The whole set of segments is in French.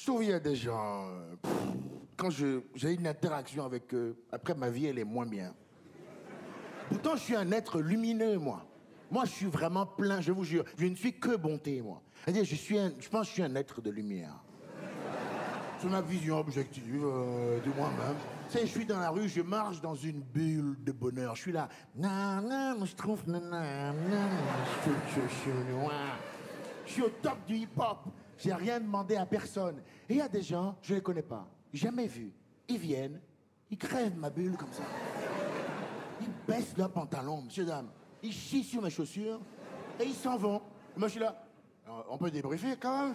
Je trouve qu'il y a des gens... quand j'ai une interaction avec eux, après ma vie, elle est moins bien. Pourtant, je suis un être lumineux, moi. Moi, je suis vraiment plein, je vous jure. Je ne suis que bonté, moi. C'est-à-dire, je pense que je suis un être de lumière. C'est ma vision objective de moi-même. Tu sais, je suis dans la rue, je marche dans une bulle de bonheur. Je suis là. Je trouve... Je suis au top du hip-hop. J'ai rien demandé à personne. Et il y a des gens, je les connais pas. Jamais vus. Ils viennent, ils crèvent ma bulle comme ça. Ils baissent leurs pantalons, monsieur, dame. Ils chient sur mes chaussures et ils s'en vont. Et moi, je suis là. Alors, on peut débriefer quand même.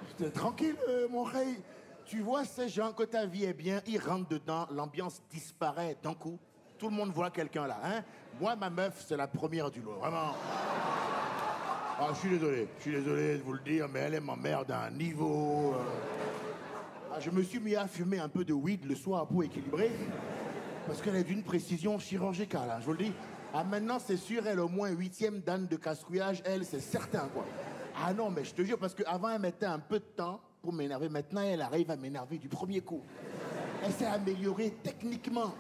J'étais tranquille, mon rey. Tu vois ces gens, que ta vie est bien, ils rentrent dedans, l'ambiance disparaît d'un coup. Tout le monde voit quelqu'un là, hein. Moi, ma meuf, c'est la première du lot, vraiment. Ah, je suis désolé de vous le dire, mais elle m'emmerde à un niveau... Ah, je me suis mis à fumer un peu de weed le soir pour équilibrer, parce qu'elle est d'une précision chirurgicale, hein, je vous le dis. Ah, maintenant, c'est sûr, elle est au moins 8e dan de casse-couillage, elle, c'est certain, quoi. Ah non, mais je te jure, parce qu'avant, elle mettait un peu de temps pour m'énerver. Maintenant, elle arrive à m'énerver du premier coup. Elle s'est améliorée techniquement.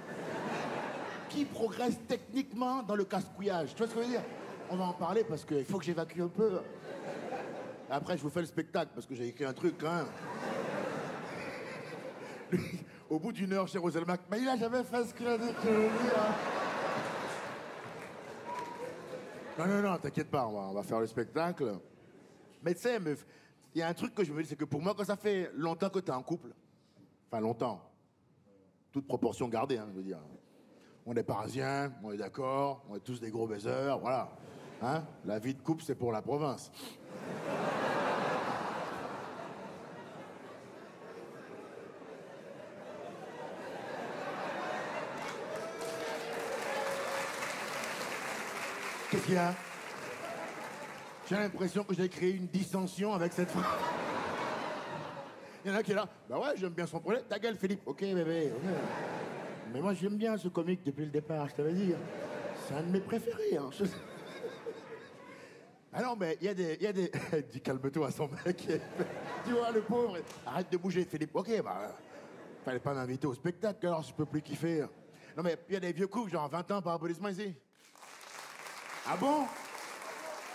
Qui progresse techniquement dans le casse-couillage? Tu vois ce que je veux dire? On va en parler parce qu'il faut que j'évacue un peu. Après, je vous fais le spectacle parce que j'ai écrit un truc quand même. Au bout d'une heure chez Roselmack, mais il a jamais fait ce qu'il a dit que je veux dire. Non, t'inquiète pas, on va faire le spectacle. Mais tu sais, meuf, il y a un truc que je me dis, c'est que pour moi, quand ça fait longtemps que t'es en couple, enfin longtemps, toute proportion gardée, hein, je veux dire. On est parisiens, on est d'accord, on est tous des gros baiseurs, voilà. Hein? La vie de couple, c'est pour la province. Qu'est-ce qu'il y a? J'ai l'impression que j'ai créé une dissension avec cette femme. Il y en a qui est là. Bah ouais, j'aime bien son projet. Ta gueule, Philippe. Ok, bébé. Okay. Mais moi, j'aime bien ce comique depuis le départ, je t'avais dit. C'est un de mes préférés. Hein. Ah non, mais il y a des... Dis calme-toi à son mec. Tu vois, le pauvre. Arrête de bouger, Philippe. Ok, bah... Fallait pas m'inviter au spectacle, alors je peux plus kiffer. Non, mais il y a des vieux coups, genre 20 ans par applaudissement ici. Ah bon?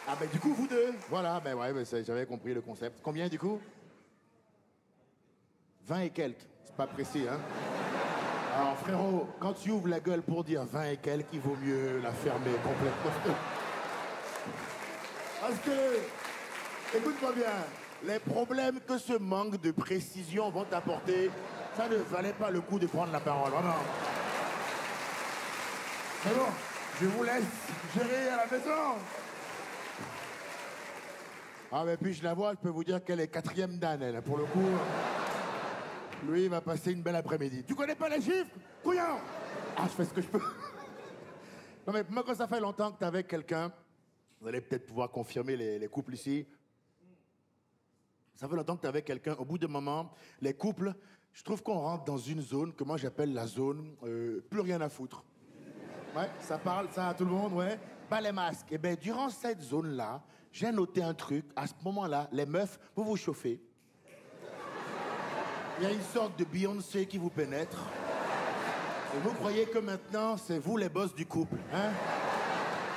Ah ben du coup, vous deux. Voilà, ben ouais, j'avais compris le concept. Combien, du coup? 20 et quelques. C'est pas précis, hein? Alors, frérot, quand tu ouvres la gueule pour dire 20 et quelques, il vaut mieux la fermer complètement. Parce que, écoute-moi bien, les problèmes que ce manque de précision vont t'apporter, ça ne valait pas le coup de prendre la parole, vraiment. C'est bon, je vous laisse gérer à la maison. Ah, mais puis je la vois, je peux vous dire qu'elle est 4e dan, elle, pour le coup. Lui, il va passer une belle après-midi. Tu connais pas les chiffres, couillon? Ah, je fais ce que je peux. Non, mais moi, quand ça fait longtemps que t'es avec quelqu'un, vous allez peut-être pouvoir confirmer les couples ici. Ça fait longtemps que t'es avec quelqu'un. Au bout d'un moment, les couples, je trouve qu'on rentre dans une zone que moi j'appelle la zone plus rien à foutre. Ouais, ça parle, ça à tout le monde, ouais. Pas les masques. Et bien, durant cette zone-là, j'ai noté un truc. À ce moment-là, les meufs, vous vous chauffez. Il y a une sorte de Beyoncé qui vous pénètre. Et vous croyez que maintenant, c'est vous les boss du couple, hein?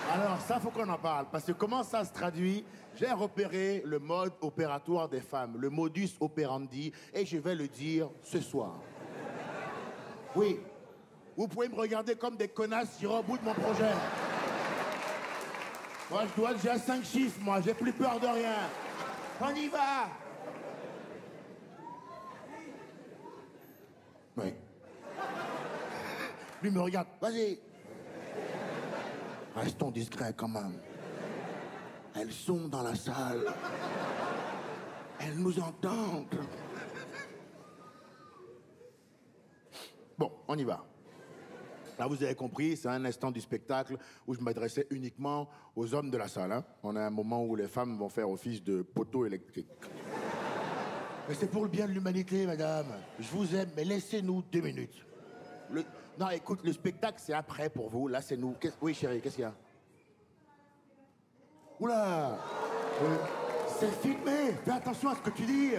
Alors, ça, faut qu'on en parle. Parce que comment ça se traduit? J'ai repéré le mode opératoire des femmes, le modus operandi, et je vais le dire ce soir. Oui. Vous pouvez me regarder comme des connasses sur au bout de mon projet. Moi, je dois déjà 5 chiffres, moi. J'ai plus peur de rien. On y va! Oui. Lui me regarde. Vas-y. Restons discrets quand même. Elles sont dans la salle. Elles nous entendent. Bon, on y va. Là, vous avez compris, c'est un instant du spectacle où je m'adressais uniquement aux hommes de la salle. Hein. On a un moment où les femmes vont faire office de poteau électrique. Mais c'est pour le bien de l'humanité, madame. Je vous aime, mais laissez-nous 2 minutes. Non, écoute, le spectacle, c'est après pour vous. Là, c'est nous. Oui, chérie, qu'est-ce qu'il y a? Oula! C'est filmé. Fais attention à ce que tu dis.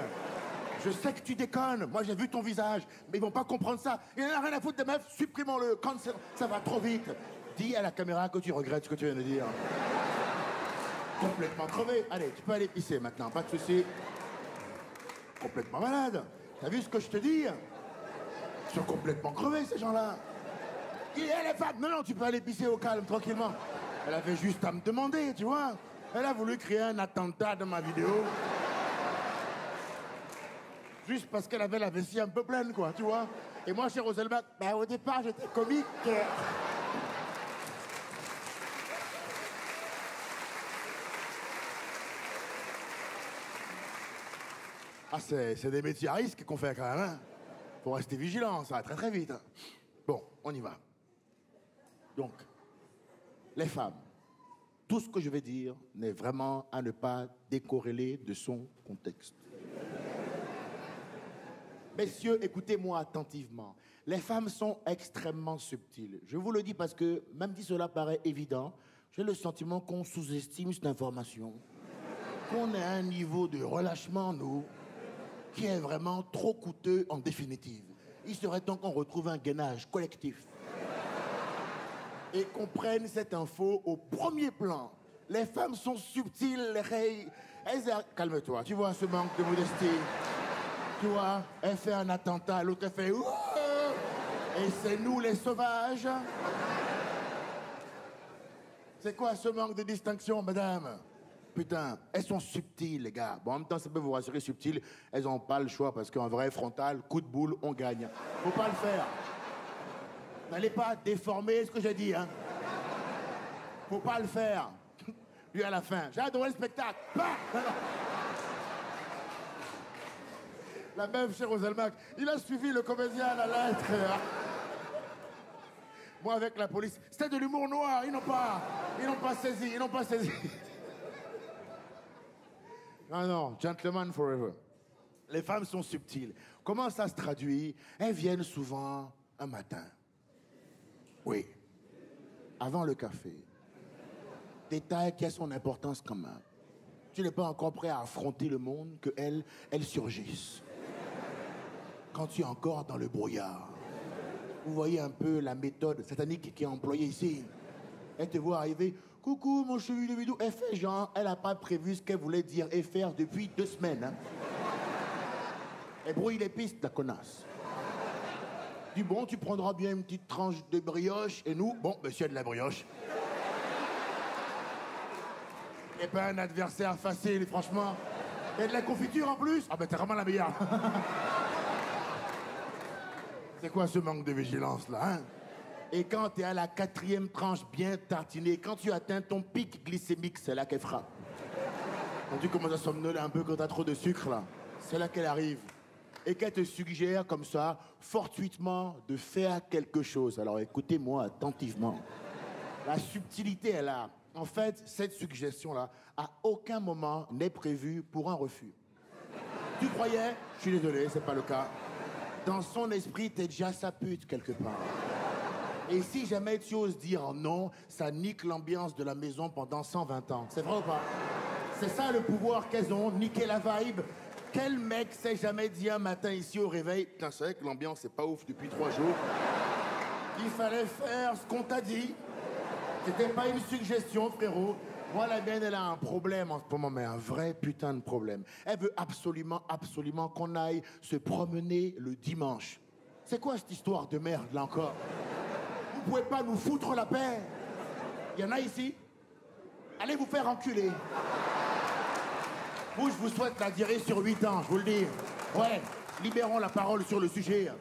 Je sais que tu déconnes. Moi, j'ai vu ton visage. Mais ils vont pas comprendre ça. Il n'y en a rien à foutre des meufs. Supprimons-le. Cancel. Ça va trop vite. Dis à la caméra que tu regrettes ce que tu viens de dire. Complètement crevé. Allez, tu peux aller pisser maintenant. Pas de souci. Complètement malade. T'as vu ce que je te dis? Ils sont complètement crevés, ces gens-là. Et les femmes, non, tu peux aller pisser au calme, tranquillement. Elle avait juste à me demander, tu vois. Elle a voulu créer un attentat dans ma vidéo. Juste parce qu'elle avait la vessie un peu pleine, quoi, tu vois. Et moi, chez Roselbach, bah, au départ, j'étais comique. Ah, c'est des métiers à risque qu'on fait quand même, hein. Faut rester vigilant, ça va très très vite. Hein. Bon, on y va. Donc, les femmes, tout ce que je vais dire n'est vraiment à ne pas décorréler de son contexte. Messieurs, écoutez-moi attentivement. Les femmes sont extrêmement subtiles. Je vous le dis parce que, même si cela paraît évident, j'ai le sentiment qu'on sous-estime cette information. Qu'on est à un niveau de relâchement, nous, qui est vraiment trop coûteux en définitive. Il serait temps qu'on retrouve un gainage collectif. Et qu'on prenne cette info au premier plan. Les femmes sont subtiles, calme-toi, tu vois ce manque de modestie. Tu vois, elle fait un attentat, l'autre elle fait... Et c'est nous les sauvages. C'est quoi ce manque de distinction, madame? Putain, elles sont subtiles, les gars. Bon, en même temps, ça peut vous rassurer, subtiles. Elles n'ont pas le choix, parce qu'en vrai, frontal, coup de boule, on gagne. Faut pas le faire. N'allez pas déformer ce que j'ai dit, hein. Faut pas le faire. Puis à la fin, j'ai adoré le spectacle. Bah la meuf chez Roselbach, il a suivi le comédien à la lettre. Moi, avec la police, c'était de l'humour noir. Ils n'ont pas saisi. Non, non, gentleman forever. Les femmes sont subtiles. Comment ça se traduit? Elles viennent souvent un matin. Oui. Avant le café. Détail qui a son importance quand même. Tu n'es pas encore prêt à affronter le monde que elles surgissent. Quand tu es encore dans le brouillard. Vous voyez un peu la méthode satanique qui est employée ici. Elle te voit arriver. Coucou, mon chevelu de bidou. Elle fait genre, elle n'a pas prévu ce qu'elle voulait dire et faire depuis 2 semaines. Hein. Elle brouille les pistes, la connasse. Dis bon, tu prendras bien une petite tranche de brioche. Et nous, bon, monsieur de la brioche. Et pas un adversaire facile, franchement. Et de la confiture en plus. Ah ben t'es vraiment la meilleure. C'est quoi ce manque de vigilance, là, hein? Et quand tu es à la 4e tranche bien tartinée, quand tu atteins ton pic glycémique, c'est là qu'elle frappe. Quand tu commences à somnoler un peu quand tu as trop de sucre, là, c'est là qu'elle arrive. Et qu'elle te suggère, comme ça, fortuitement, de faire quelque chose. Alors écoutez-moi attentivement. La subtilité est là. En fait, cette suggestion-là, à aucun moment n'est prévue pour un refus. Tu croyais? Je suis désolé, c'est pas le cas. Dans son esprit, t'es déjà sa pute quelque part. Et si jamais tu oses dire non, ça nique l'ambiance de la maison pendant 120 ans. C'est vrai ou pas? C'est ça le pouvoir qu'elles ont, niquer la vibe. Quel mec s'est jamais dit un matin ici au réveil, putain, c'est vrai que l'ambiance c'est pas ouf depuis 3 jours. Il fallait faire ce qu'on t'a dit. C'était pas une suggestion, frérot. Moi, la mienne, elle a un problème en ce moment, mais un vrai putain de problème. Elle veut absolument, absolument qu'on aille se promener le dimanche. C'est quoi cette histoire de merde, là, encore? Vous pouvez pas nous foutre la paix? Il y en a ici? Allez vous faire enculer. Vous, je vous souhaite la diarrhée sur 8 ans, je vous le dis. Ouais, libérons la parole sur le sujet.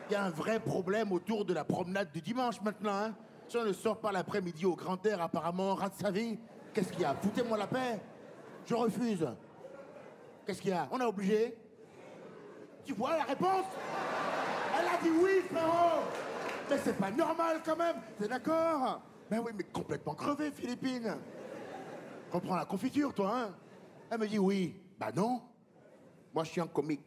Il y a un vrai problème autour de la promenade du dimanche, maintenant, hein. Si on ne sort pas l'après-midi au grand air, apparemment, on rate sa vie. Qu'est-ce qu'il y a? Foutez-moi la paix. Je refuse. Qu'est-ce qu'il y a? On est obligé? Tu vois la réponse? Elle a dit oui, frérot. Mais c'est pas normal quand même. T'es d'accord? Ben oui, mais complètement crevé, Philippine. Reprends la confiture, toi, hein? Elle me dit oui. Bah non. Moi, je suis un comique.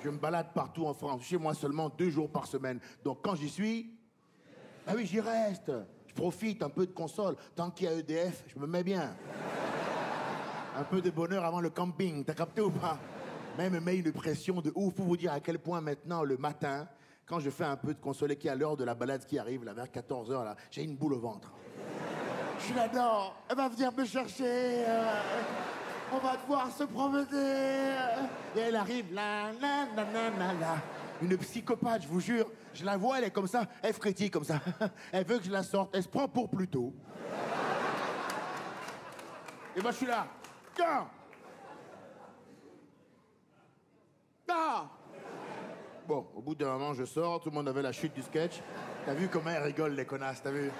Je me balade partout en France. Chez moi seulement 2 jours par semaine. Donc quand j'y suis... Ah oui, j'y reste. Je profite un peu de console. Tant qu'il y a EDF, je me mets bien. Un peu de bonheur avant le camping, t'as capté ou pas? Même me met une pression de ouf pour vous dire à quel point maintenant, le matin, quand je fais un peu de consoler qui à l'heure de la balade qui arrive, là, vers 14h, là, j'ai une boule au ventre. Je suis là-dedans, elle va venir me chercher, on va devoir se promener. Et elle arrive, là, là, là, là, là, là. Une psychopathe, je vous jure. Je la vois, elle est comme ça, elle frétille comme ça. Elle veut que je la sorte, elle se prend pour Pluto. Et moi, je suis là. Tiens! Ah! Bon, au bout d'un moment, je sors, tout le monde avait la chute du sketch. T'as vu comment elles rigolent, les connasses, t'as vu?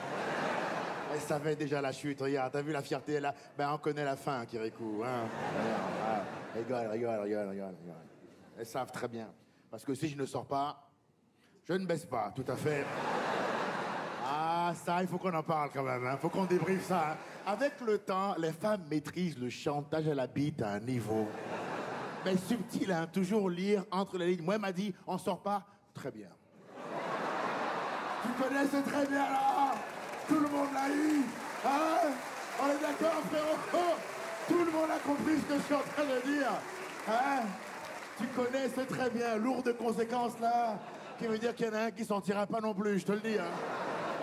Elles savaient déjà la chute, regarde, t'as vu la fierté, là? Ben, on connaît la fin, Kirikou, hein? Regarde, rigole. Elles savent très bien. Parce que si je ne sors pas, je ne baisse pas, tout à fait. Ah, ça, il faut qu'on en parle quand même, hein? Faut qu'on débriefe ça, hein? Avec le temps, les femmes maîtrisent le chantage à la bite à un niveau. Mais subtil, hein? Toujours lire entre les lignes. Moi, elle m'a dit, on sort pas? Très bien. Tu connais, c'est très bien, là! Tout le monde l'a eu! Hein? On est d'accord, frérot? Tout le monde a compris ce que je suis en train de dire! Hein? Tu connais, c'est très bien. Lourde conséquence, là. Qui veut dire qu'il y en a un qui s'en tirera pas non plus, je te le dis, hein?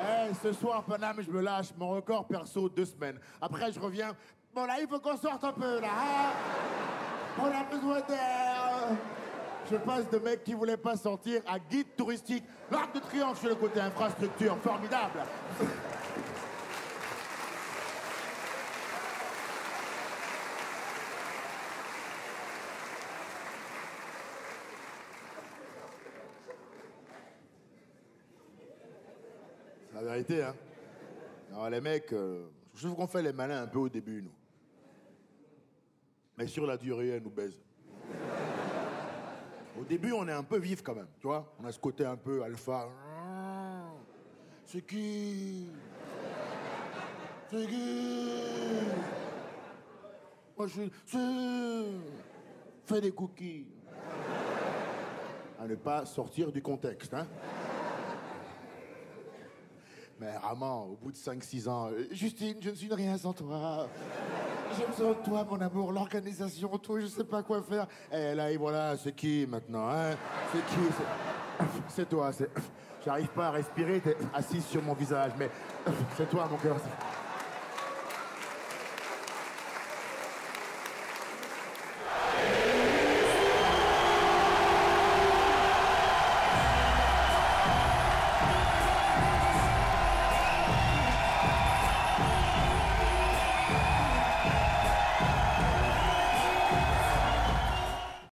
Hey, ce soir, Paname, je me lâche. Mon record perso, 2 semaines. Après, je reviens. Bon, là, il faut qu'on sorte un peu, là. Hein? On a besoin d'air. Je passe de mec qui voulait pas sortir à guide touristique. L'Arc de Triomphe sur le côté infrastructure. Formidable. C'est la vérité, hein. Alors, les mecs, je trouve qu'on fait les malins un peu au début, nous. Mais sur la durée, elle nous baise. Au début, on est un peu vif quand même, tu vois. On a ce côté un peu alpha. C'est qui? C'est qui? Moi, fais des cookies. À ne pas sortir du contexte, hein. Mais vraiment, au bout de 5-6 ans, Justine, je ne suis rien sans toi. J'ai besoin de toi, mon amour, l'organisation, tout, je sais pas quoi faire. Et là, et voilà, c'est qui maintenant, hein? C'est qui? C'est toi, c'est... J'arrive pas à respirer, t'es assise sur mon visage, mais c'est toi, mon cœur.